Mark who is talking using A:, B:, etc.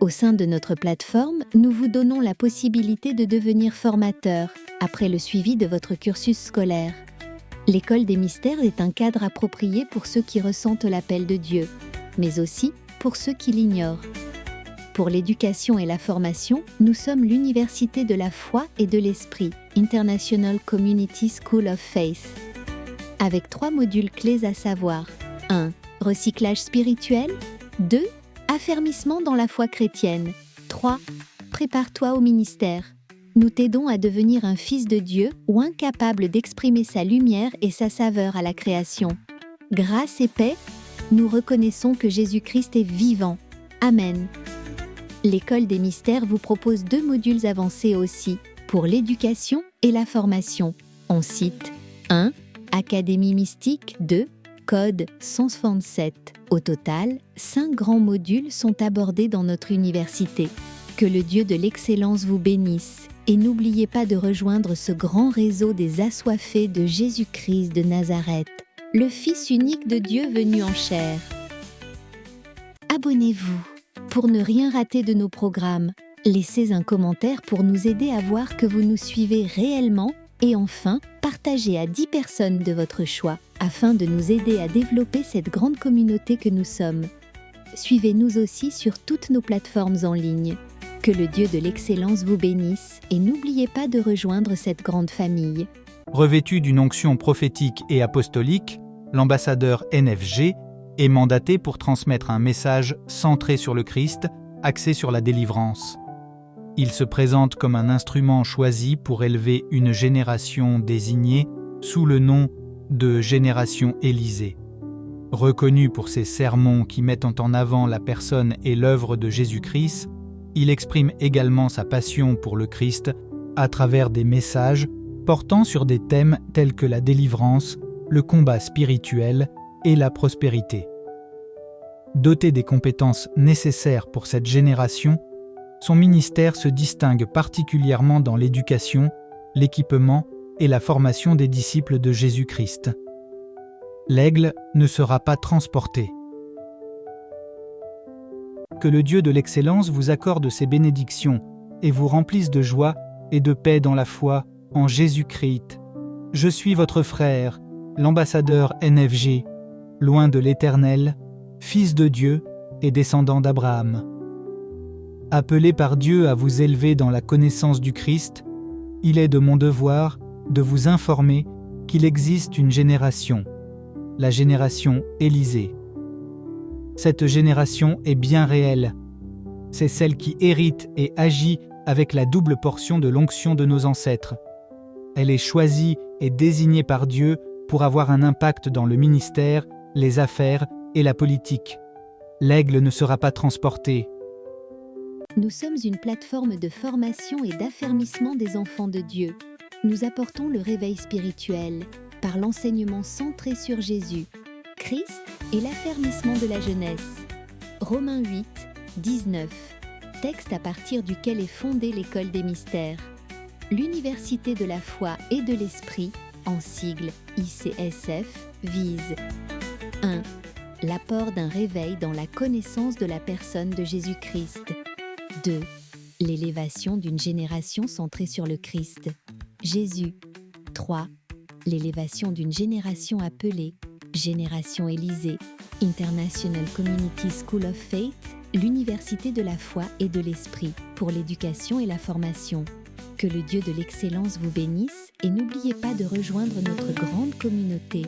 A: Au sein de notre plateforme, nous vous donnons la possibilité de devenir formateur après le suivi de votre cursus scolaire. L'École des mystères est un cadre approprié pour ceux qui ressentent l'appel de Dieu, mais aussi pour ceux qui l'ignorent. Pour l'éducation et la formation, nous sommes l'Université de la foi et de l'Esprit, International Community School of Faith, avec 3 modules clés à savoir 1. Recyclage spirituel 2. Affermissement dans la foi chrétienne 3. Prépare-toi au ministère. Nous t'aidons à devenir un fils de Dieu ou incapable d'exprimer sa lumière et sa saveur à la création. Grâce et paix, nous reconnaissons que Jésus-Christ est vivant. Amen. L'École des mystères vous propose 2 modules avancés aussi, pour l'éducation et la formation. On cite 1. Académie mystique 2. Code 167. Au total, 5 grands modules sont abordés dans notre université. Que le Dieu de l'excellence vous bénisse et n'oubliez pas de rejoindre ce grand réseau des assoiffés de Jésus-Christ de Nazareth, le Fils unique de Dieu venu en chair. Abonnez-vous pour ne rien rater de nos programmes. Laissez un commentaire pour nous aider à voir que vous nous suivez réellement et enfin, partagez à 10 personnes de votre choix afin de nous aider à développer cette grande communauté que nous sommes. Suivez-nous aussi sur toutes nos plateformes en ligne. Que le Dieu de l'excellence vous bénisse et n'oubliez pas de rejoindre cette grande famille.
B: Revêtu d'une onction prophétique et apostolique, l'ambassadeur NFG est mandaté pour transmettre un message centré sur le Christ, axé sur la délivrance. Il se présente comme un instrument choisi pour élever une génération désignée sous le nom de Génération Élysée. Reconnu pour ses sermons qui mettent en avant la personne et l'œuvre de Jésus-Christ, il exprime également sa passion pour le Christ à travers des messages portant sur des thèmes tels que la délivrance, le combat spirituel et la prospérité. Doté des compétences nécessaires pour cette génération, son ministère se distingue particulièrement dans l'éducation, l'équipement et la formation des disciples de Jésus-Christ. L'aigle ne sera pas transporté. Que le Dieu de l'excellence vous accorde ses bénédictions et vous remplisse de joie et de paix dans la foi en Jésus-Christ. Je suis votre frère, l'ambassadeur NFG, loin de l'Éternel, fils de Dieu et descendant d'Abraham. Appelé par Dieu à vous élever dans la connaissance du Christ, il est de mon devoir de vous informer qu'il existe une génération, la génération Élysée. Cette génération est bien réelle. C'est celle qui hérite et agit avec la double portion de l'onction de nos ancêtres. Elle est choisie et désignée par Dieu pour avoir un impact dans le ministère, les affaires et la politique. L'aigle ne sera pas transporté.
A: Nous sommes une plateforme de formation et d'affermissement des enfants de Dieu. Nous apportons le réveil spirituel par l'enseignement centré sur Jésus, Christ et l'affermissement de la jeunesse. Romains 8, 19, texte à partir duquel est fondée l'École des mystères. L'Université de la foi et de l'Esprit, en sigle ICSF, vise 1. L'apport d'un réveil dans la connaissance de la personne de Jésus-Christ. 2. L'élévation d'une génération centrée sur le Christ, Jésus. 3. L'élévation d'une génération appelée Génération Élysée, International Community School of Faith, l'Université de la foi et de l'Esprit, pour l'éducation et la formation. Que le Dieu de l'excellence vous bénisse et n'oubliez pas de rejoindre notre grande communauté.